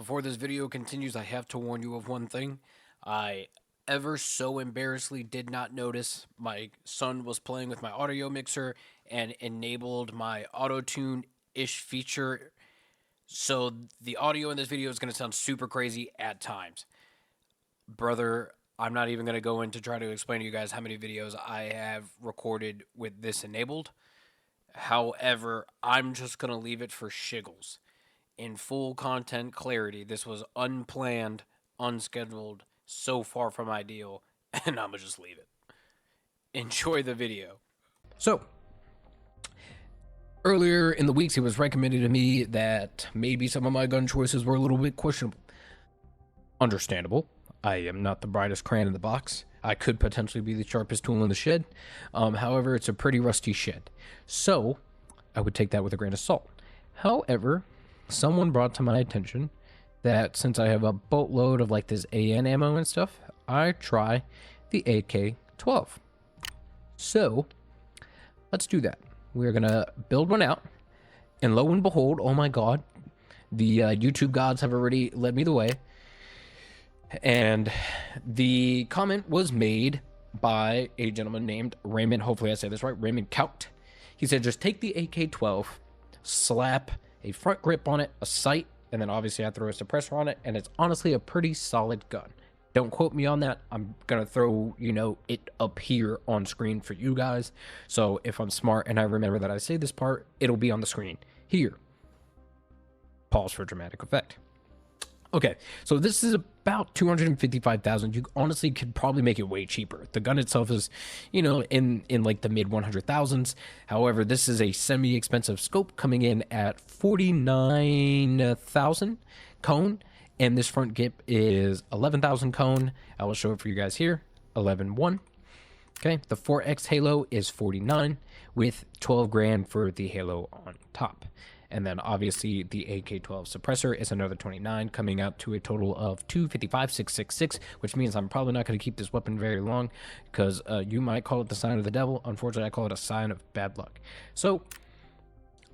Before this video continues, I have to warn you of one thing. I ever so embarrassingly did not notice my son was playing with my audio mixer and enabled my auto-tune-ish feature. So the audio in this video is going to sound super crazy at times. Brother, I'm not even going to go in to try to explain to you guys how many videos I have recorded with this enabled. However, I'm just going to leave it for shiggles. In full content clarity, this was unplanned, unscheduled, so far from ideal, and I'm gonna just leave it. Enjoy the video. So, earlier in the weeks, it was recommended to me that maybe some of my gun choices were a little bit questionable. Understandable. I am not the brightest crayon in the box. I could potentially be the sharpest tool in the shed. However, it's a pretty rusty shed. So, I would take that with a grain of salt. However, someone brought to my attention that since I have a boatload of like this AN ammo and stuff, I try the AK12. So, let's do that. We're gonna build one out, and lo and behold, oh my god, the YouTube gods have already led me the way. And the comment was made by a gentleman named Raymond, hopefully I say this right, Raymond Count. He said, just take the AK12, slap a front grip on it, a sight, and then obviously I throw a suppressor on it, and it's honestly a pretty solid gun. Don't quote me on that. I'm gonna throw, it up here on screen for you guys. So if I'm smart and I remember that I say this part, it'll be on the screen here. Pause for dramatic effect. Okay, so this is about 255,000. You honestly could probably make it way cheaper. The gun itself is, in like the mid 100,000s. However, this is a semi-expensive scope coming in at 49,000 cone, and this front grip is 11,000 cone. I will show it for you guys here. 11.1. Okay, the 4X Halo is 49 with 12 grand for the Halo on top. And then obviously the AK12 suppressor is another 29, coming out to a total of 255,666, which means I'm probably not going to keep this weapon very long, because you might call it the sign of the devil. Unfortunately, I call it a sign of bad luck. So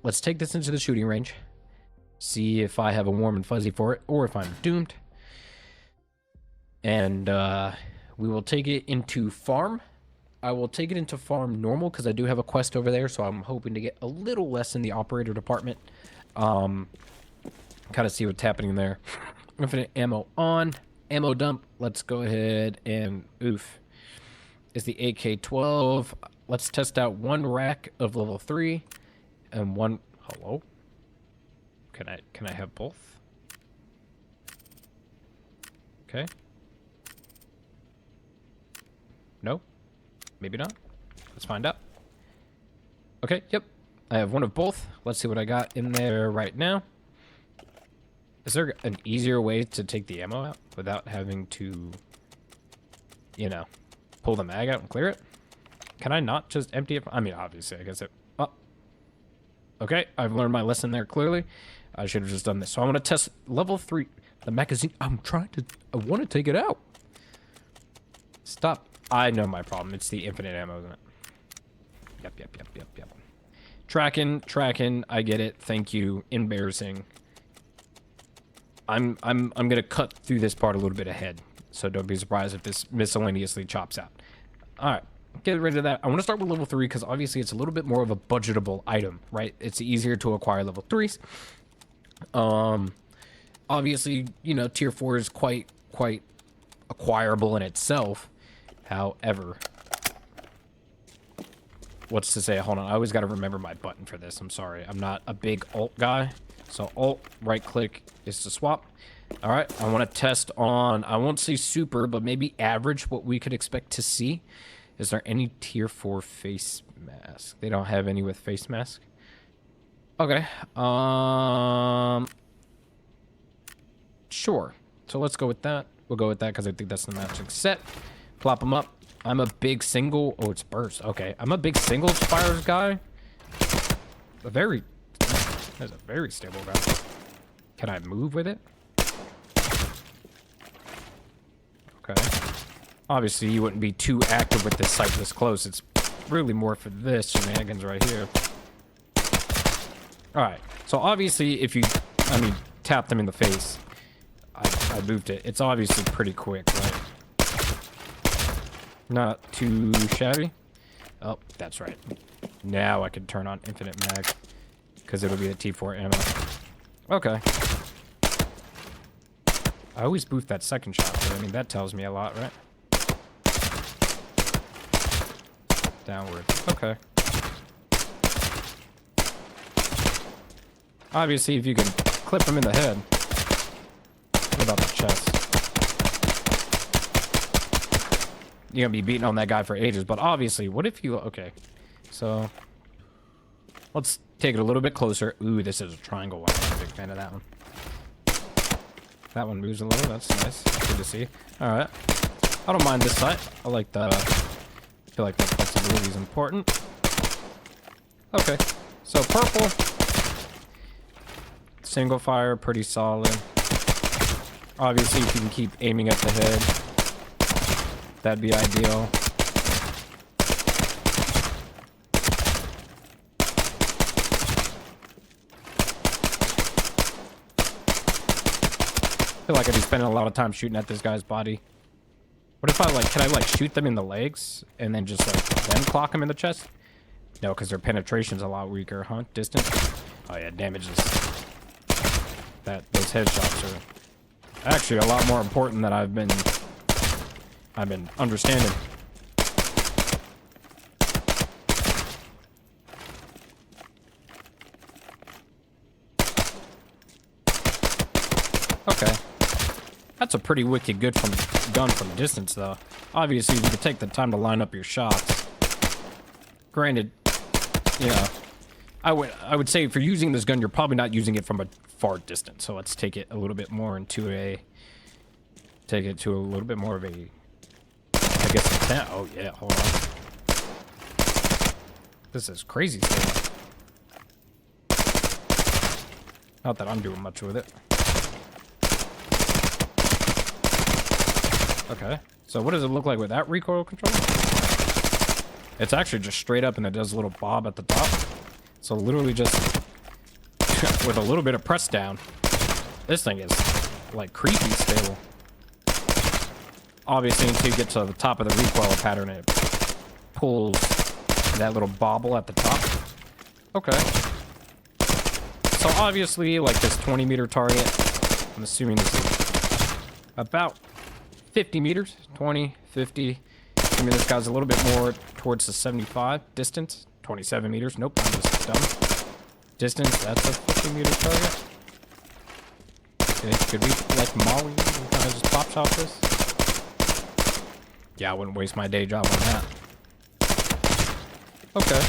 let's take this into the shooting range, see if I have a warm and fuzzy for it, or if I'm doomed. And we will take it into farm. I will take it into farm normal because I do have a quest over there, so I'm hoping to get a little less in the operator department. Kind of see what's happening there. Infinite ammo on. Ammo dump. Let's go ahead and oof. Is the AK12. Let's test out one rack of level 3 and one. Hello? Can I have both? Okay. No? Maybe not. Let's find out. Okay, yep. I have one of both. Let's see what I got in there right now. Is there an easier way to take the ammo out without having to, pull the mag out and clear it? Can I not just empty it? I mean, obviously, I guess it... Oh. Okay, I've learned my lesson there clearly. I should have just done this. So I'm going to test level 3. The magazine... I want to take it out. Stop. I know my problem. It's the infinite ammo, isn't it? Yep. Tracking. I get it. Thank you. Embarrassing. I'm gonna cut through this part a little bit ahead, so don't be surprised if this miscellaneously chops out. All right, get rid of that. I want to start with level 3 because obviously it's a little bit more of a budgetable item, right? It's easier to acquire level 3s. Obviously, tier 4 is quite acquirable in itself. However, what's to say? Hold on. I always got to remember my button for this. I'm sorry. I'm not a big alt guy. So alt, right click is to swap. All right. I want to test on, I won't say super, but maybe average what we could expect to see. Is there any tier 4 face mask? They don't have any with face mask. Okay. Sure. So let's go with that. We'll go with that because I think that's the matching set. Plop them up. I'm a big single... Oh, it's burst. Okay. I'm a big single fires guy. That's a very stable guy. Can I move with it? Okay. Obviously, you wouldn't be too active with this sight this close. It's really more for this shenanigans right here. Alright. So, obviously, if you... tap them in the face, I moved it. It's obviously pretty quick, right? Not too shabby. Oh, that's right. Now I can turn on infinite mag. Because it'll be a T4 ammo. Okay. I always boost that second shot, but I mean, that tells me a lot, right? Downward. Okay. Obviously, if you can clip him in the head. What about the chest? You're gonna be beating on that guy for ages, but obviously, what if you... Okay. So... Let's take it a little bit closer. Ooh, this is a triangle one. I'm a big fan of that one. That one moves a little. That's nice. Good to see. Alright. I don't mind this side. I like the... I feel like the flexibility is important. Okay. So, purple. Single fire, pretty solid. Obviously, if you can keep aiming at the head, that'd be ideal. I feel like I'd be spending a lot of time shooting at this guy's body. What if I, like, can I, like, shoot them in the legs and then just, like, then clock them in the chest? No, because their penetration's a lot weaker, huh? Distance? Oh, yeah, damages. Those headshots are actually a lot more important than I've been understanding. Okay. That's a pretty wicked good gun from distance, though. Obviously, you can take the time to line up your shots. Granted, you know, I would say for using this gun, you're probably not using it from a far distance. So let's take it a little bit more into take it to a little bit more of a, I guess, intent. Oh yeah, hold on. This is crazy stuff. Not that I'm doing much with it. Okay, so what does it look like with that recoil control? It's actually just straight up and it does a little bob at the top. So literally just with a little bit of press down. This thing is like creepy stable. Obviously until you get to the top of the recoil pattern, it pulls that little bobble at the top. Okay. So obviously like this 20-meter target, I'm assuming this is about 50 meters, 20, 50. I mean, this guy's a little bit more towards the 75 distance. 27 meters. Nope, I'm just dumb. Distance, that's a 50-meter target. Okay, could we, like, Molly and kind of just pop shot this? Yeah, I wouldn't waste my day job on that. Okay.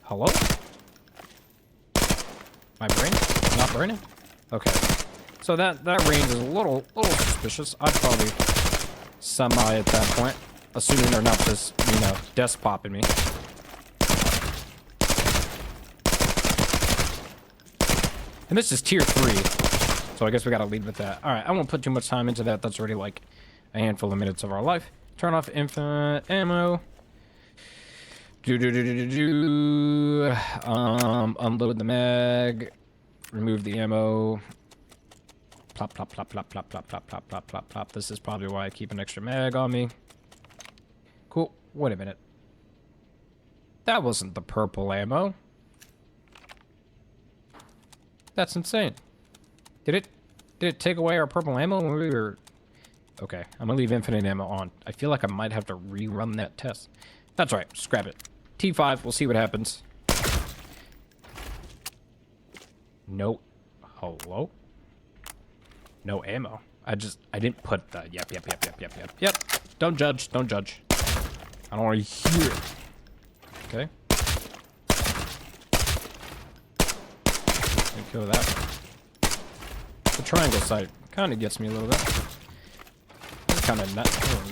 Hello? My brain? Not burning? Okay. So that range is a little suspicious. I'd probably semi at that point. Assuming they're not just, you know, desk popping me. And this is tier 3. So I guess we gotta leave with that. Alright, I won't put too much time into that. That's already like a handful of minutes of our life. Turn off infinite ammo. Unload the mag. Remove the ammo. Plop, plop, plop, plop, plop, plop, plop, plop, plop, plop, plop. This is probably why I keep an extra mag on me. Cool. Wait a minute. That wasn't the purple ammo. That's insane. Did it take away our purple ammo when we were... Okay, I'm gonna leave infinite ammo on. I feel like I might have to rerun that test. That's right, scrap it. T5, we'll see what happens. No. Hello? No ammo. I didn't put the... Yep. Don't judge. I don't want to hear it. Okay. Let me kill that one. The triangle sight kind of gets me a little bit. It's kind of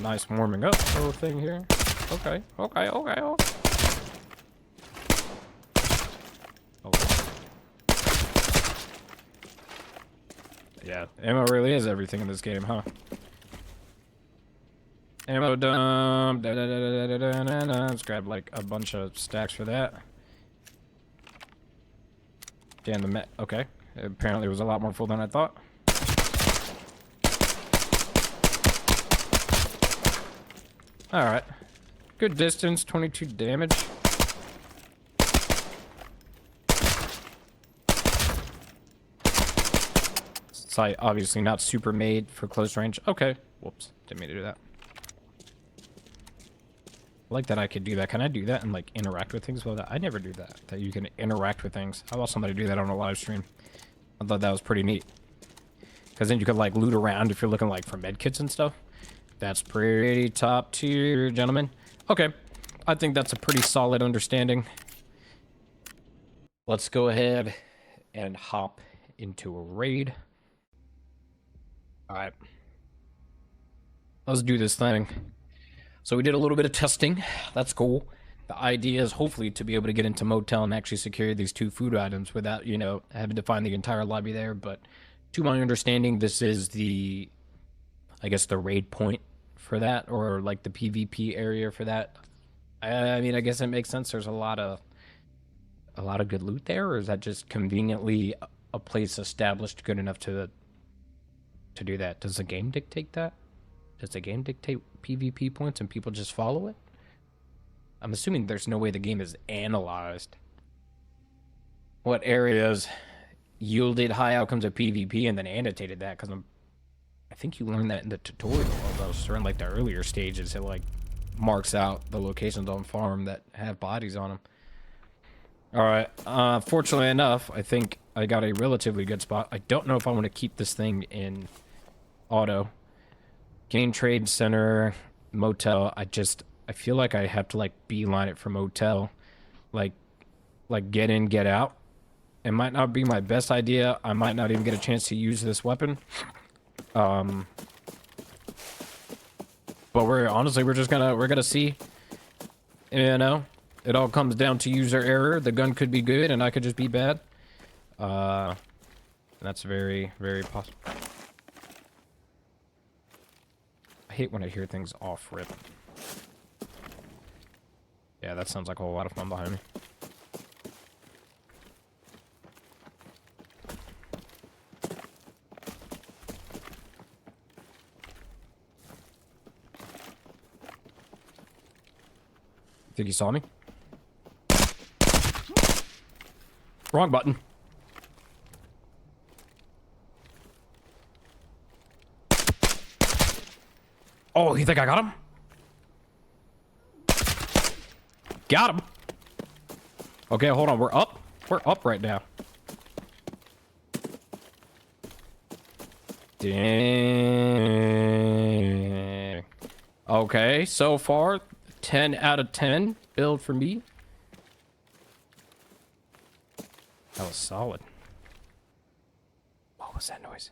nice warming up little thing here. Okay. Oh. Yeah, ammo really is everything in this game, huh? Ammo dump. Let's grab like a bunch of stacks for that. Damn the okay. Apparently it was a lot more full than I thought. Alright. Good distance, 22 damage. Sight obviously not super made for close range. Okay. Whoops. Didn't mean to do that. I like that I could do that. Can I do that and like interact with things? Well, I never do that. That you can interact with things. I want somebody to do that on a live stream. I thought that was pretty neat. Because then you could like loot around if you're looking like for medkits and stuff. That's pretty top tier, gentlemen. Okay. I think that's a pretty solid understanding. Let's go ahead and hop into a raid. Alright. Let's do this thing. So we did a little bit of testing. That's cool. The idea is hopefully to be able to get into motel and actually secure these 2 food items without, you know, having to find the entire lobby there. But to my understanding, this is the, I guess, the raid point for that, or like the PvP area for that. I mean, I guess it makes sense. There's a lot of good loot there, or is that just conveniently a place established good enough to do that? Does the game dictate that? Does the game dictate PvP points and people just follow it? I'm assuming there's no way the game is analyzed what areas yielded high outcomes of PvP and then annotated that, because I think you learned that in the tutorial, although certain like the earlier stages it like marks out the locations on farm that have bodies on them. Alright, fortunately enough, I think I got a relatively good spot. I don't know if I want to keep this thing in auto. Gain trade center, motel. I feel like I have to like beeline it from motel. Like get in, get out. It might not be my best idea. I might not even get a chance to use this weapon. But we're just gonna see. You know, it all comes down to user error. The gun could be good and I could just be bad. That's very, very possible. I hate when I hear things off rip. Yeah, that sounds like a whole lot of fun behind me. Think he saw me? Wrong button. Oh, you think I got him? Got him. Okay, hold on. We're up. We're up right now. Dang. Okay, so far, 10 out of 10 build for me. That was solid. What was that noise?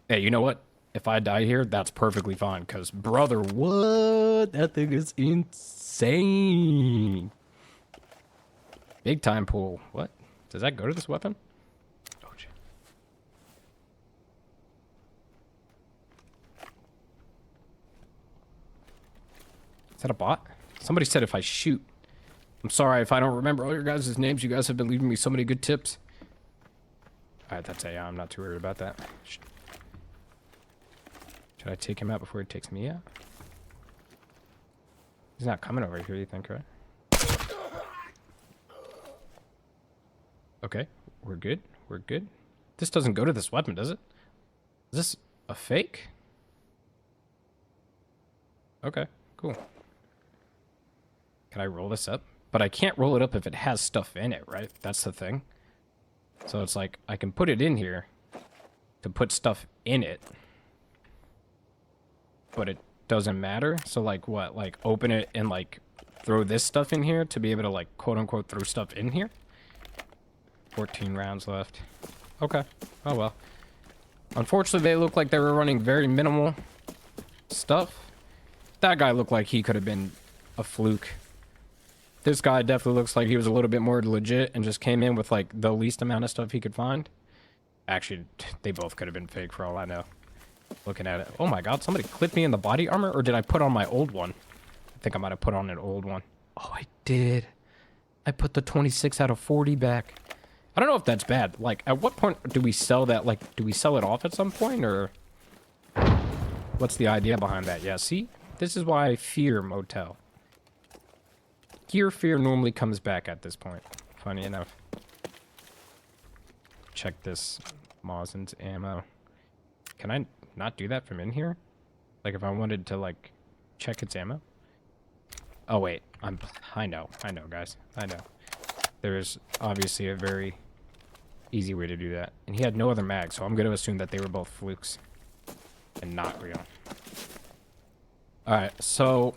Hey, you know what? If I die here, that's perfectly fine, because, brother, what? That thing is insane. Big time pool. What? Does that go to this weapon? Oh, shit. Is that a bot? Somebody said if I shoot. I'm sorry if I don't remember all your guys' names. You guys have been leaving me so many good tips. Alright, that's AI. I'm not too worried about that. Should I take him out before he takes me out? He's not coming over here, you think, right? Okay, we're good. We're good. This doesn't go to this weapon, does it? Is this a fake? Okay, cool. Can I roll this up? But I can't roll it up if it has stuff in it, right? That's the thing. So it's like, I can put it in here to put stuff in it. But it doesn't matter. So like what? Like open it and like throw this stuff in here to be able to like quote unquote throw stuff in here? 14 rounds left. Okay. Oh well. Unfortunately, they look like they were running very minimal stuff. That guy looked like he could have been a fluke. This guy definitely looks like he was a little bit more legit and just came in with like the least amount of stuff he could find. Actually, they both could have been fake for all I know. Looking at it. Oh my god, somebody clipped me in the body armor? Or did I put on my old one? I think I might have put on an old one. Oh, I did. I put the 26 out of 40 back. I don't know if that's bad. Like, at what point do we sell that? Like, do we sell it off at some point, or what's the idea behind that? Yeah, see? This is why I fear motel. Gear fear normally comes back at this point. Funny enough. Check this Mausen's ammo. Can I not do that from in here? Like, if I wanted to, like, check its ammo? Oh, wait. I know, guys. I know. There's obviously a very easy way to do that. And he had no other mag, so I'm going to assume that they were both flukes and not real. Alright, so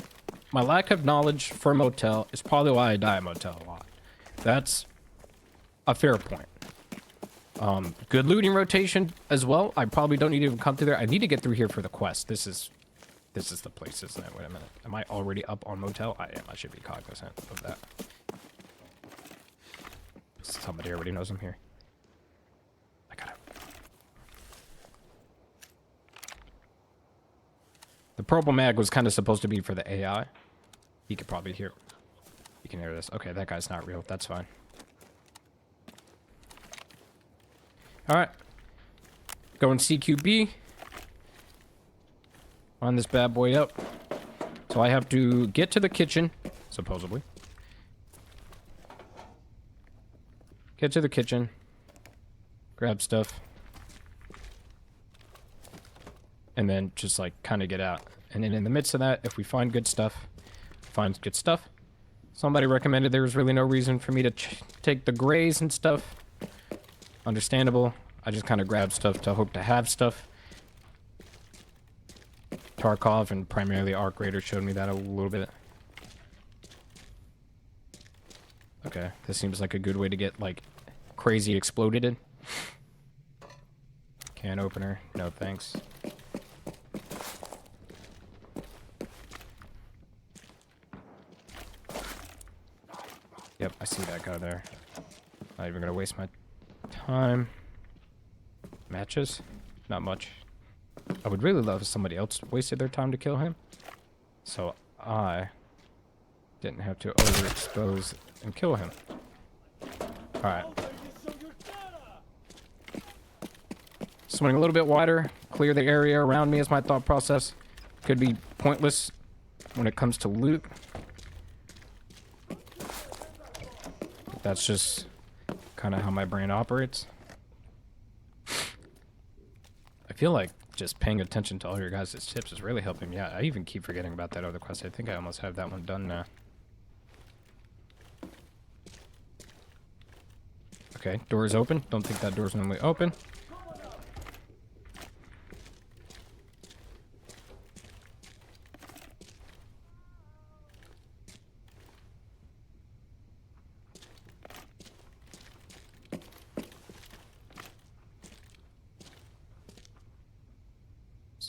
my lack of knowledge for motel is probably why I die at motel a lot. That's a fair point. Good looting rotation as well. I probably don't need to even come through there. I need to get through here for the quest. This is the place, isn't it? Wait a minute. Am I already up on motel? I am. I should be cognizant of that. Somebody already knows I'm here. I gotta... The purple mag was kind of supposed to be for the AI. He could probably hear... You can hear this. Okay, that guy's not real. That's fine. Alright. Going CQB. On this bad boy up. So I have to get to the kitchen, supposedly. Get to the kitchen. Grab stuff. And then just like kind of get out. And then in the midst of that, if we find good stuff, somebody recommended there was really no reason for me to take the grays and stuff. Understandable. I just kind of grabbed stuff to hope to have stuff. Tarkov and primarily Arc Raider showed me that a little bit. Okay, this seems like a good way to get like crazy exploded in. Can opener. No thanks. Yep, I see that guy there. Not even gonna waste my time. Matches? Not much. I would really love if somebody else wasted their time to kill him. So I didn't have to overexpose and kill him. Alright. Swing a little bit wider. Clear the area around me is my thought process. Could be pointless when it comes to loot. That's just kind of how my brain operates. I feel like just paying attention to all your guys' tips is really helping me out. I even keep forgetting about that other quest. I think I almost have that one done now. Okay, door is open. Don't think that door's normally open.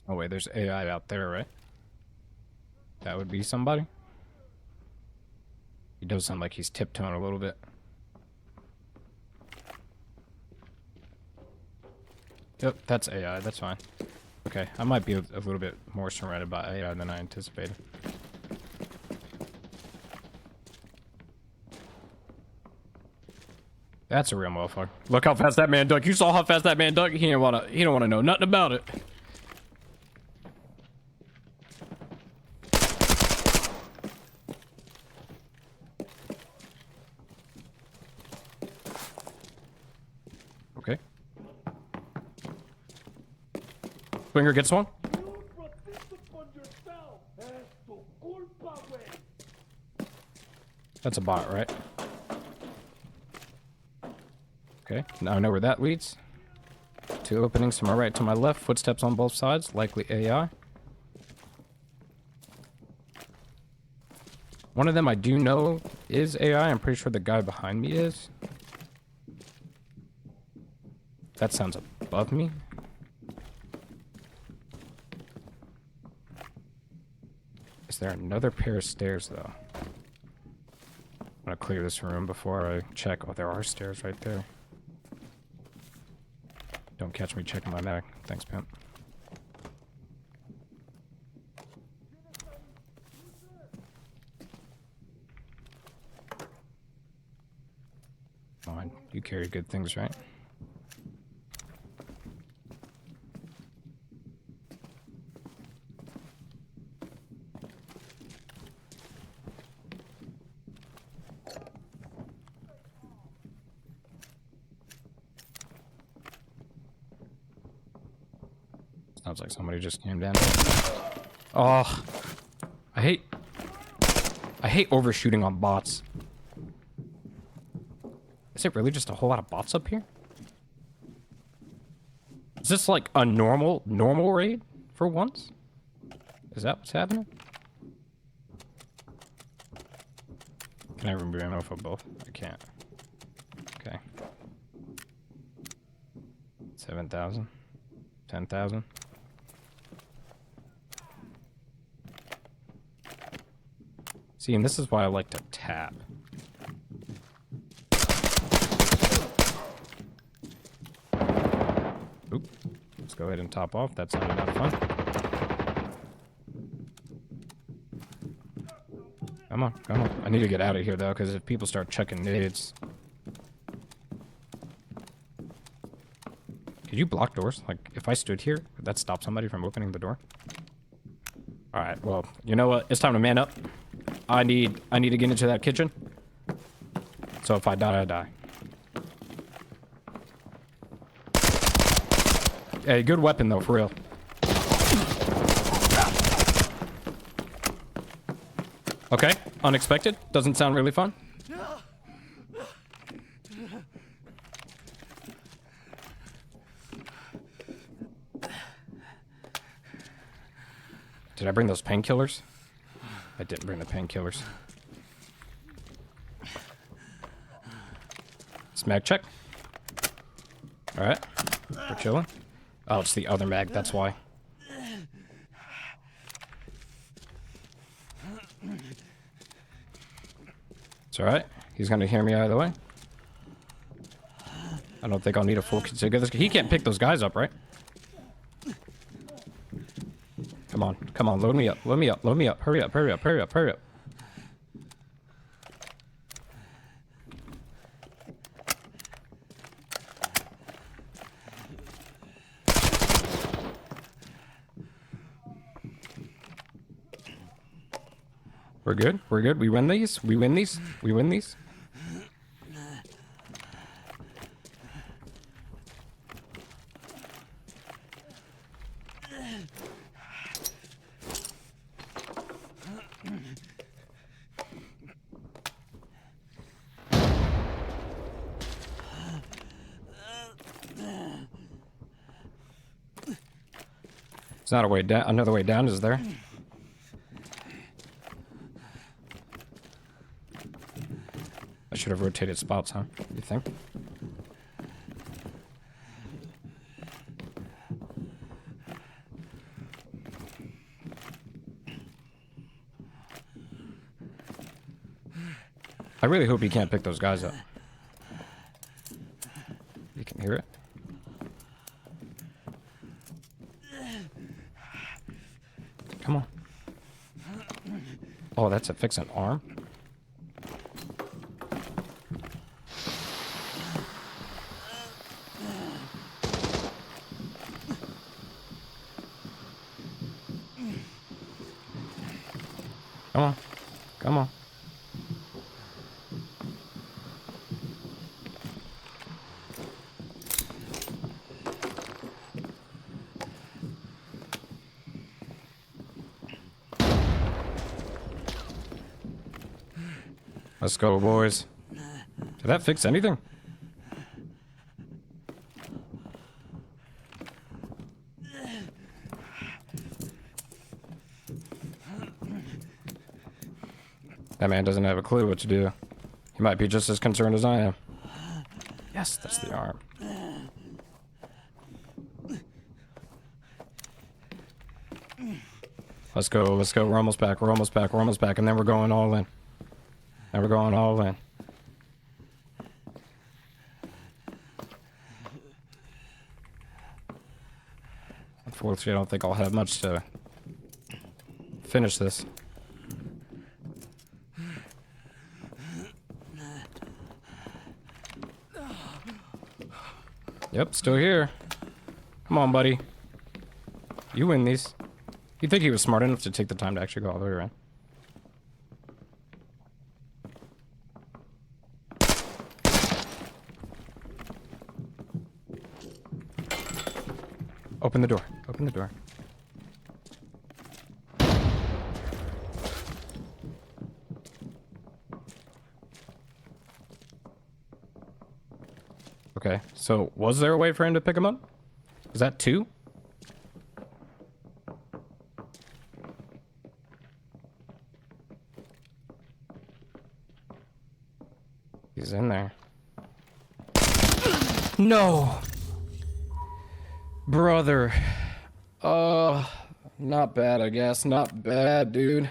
Oh wait, there's AI out there, right? That would be somebody. He does sound like he's tiptoeing a little bit. Yep, that's AI, that's fine. Okay, I might be a little bit more surrounded by AI than I anticipated. That's a real motherfucker. Look how fast that man ducked. You saw how fast that man ducked? He don't wanna know nothing about it. Okay. Swinger gets one. That's a bot, right? Okay, now I know where that leads. Two openings to my right, to my left. Footsteps on both sides, likely AI. One of them I do know is AI. I'm pretty sure the guy behind me is. That sounds above me. Is there another pair of stairs, though? I'm gonna clear this room before I check. Oh, there are stairs right there. Don't catch me checking my mag. Thanks, pimp. Oh, mind. You carry good things, right? Sounds like somebody just came down. Oh, I hate overshooting on bots. Is it really just a whole lot of bots up here? Is this like a normal raid for once? Is that what's happening? Can I remove ammo for both? I can't. Okay. 7,000. 10,000. See, and this is why I like to tap. Oop. Let's go ahead and top off. That sounded not fun. Come on, come on. I need to get out of here, though, because if people start checking nades... Could you block doors? Like, if I stood here, would that stop somebody from opening the door? Alright, well, you know what? It's time to man up. I need to get into that kitchen. So if I die, I die. Hey, good weapon though, for real. Okay, unexpected. Doesn't sound really fun. Did I bring those painkillers? I didn't bring the painkillers. Mag check. Alright. We're chilling. Oh, it's the other mag, that's why. It's alright. He's gonna hear me either way. I don't think I'll need a full config. He can't pick those guys up, right? Come on, come on, load me up, load me up, load me up. Hurry up, hurry up, hurry up, hurry up. We're good, we're good. We win these, we win these, we win these. It's not a way down. Another way down is there. I should have rotated spots, huh? You think? I really hope he can't pick those guys up. You can hear it. Come on. Oh, that's a fix an arm. Come on. Come on. Let's go, boys. Did that fix anything? That man doesn't have a clue what to do. He might be just as concerned as I am. Yes, that's the arm. Let's go, let's go. We're almost back, we're almost back, we're almost back, and then we're going all in. And we're going all in. Unfortunately, I don't think I'll have much to finish this. Yep, still here. Come on, buddy. You win these. You think he was smart enough to take the time to actually go all the way around? Open the door. Open the door. Okay, so was there a way for him to pick him up? Was that 2? He's in there. No! Brother. Not bad, I guess. Not bad, dude.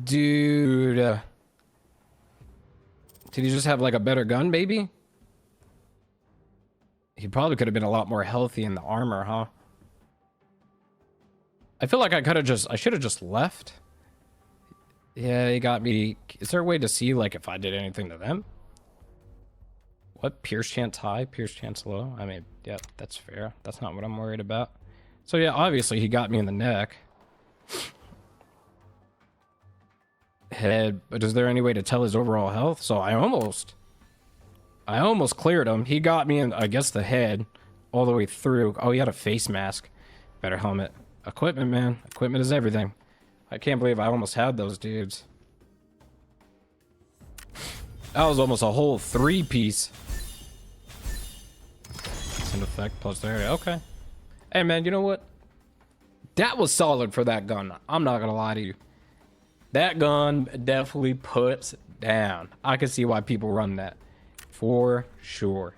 Dude. Did he just have like a better gun, maybe? He probably could have been a lot more healthy in the armor, huh? I feel like I should have just left. Yeah, he got me. Is there a way to see like if I did anything to them? What? Pierce chance high, pierce chance low? I mean, yeah, that's fair. That's not what I'm worried about. So yeah, obviously he got me in the neck. Head, but is there any way to tell his overall health? So I almost cleared him. He got me in, I guess, the head all the way through. Oh, he had a face mask. Better helmet. Equipment, man. Equipment is everything. I can't believe I almost had those dudes. That was almost a whole 3-piece. An effect plus area. Okay. Hey, man, you know what? That was solid for that gun. I'm not gonna lie to you. That gun definitely puts down. I can see why people run that. For sure.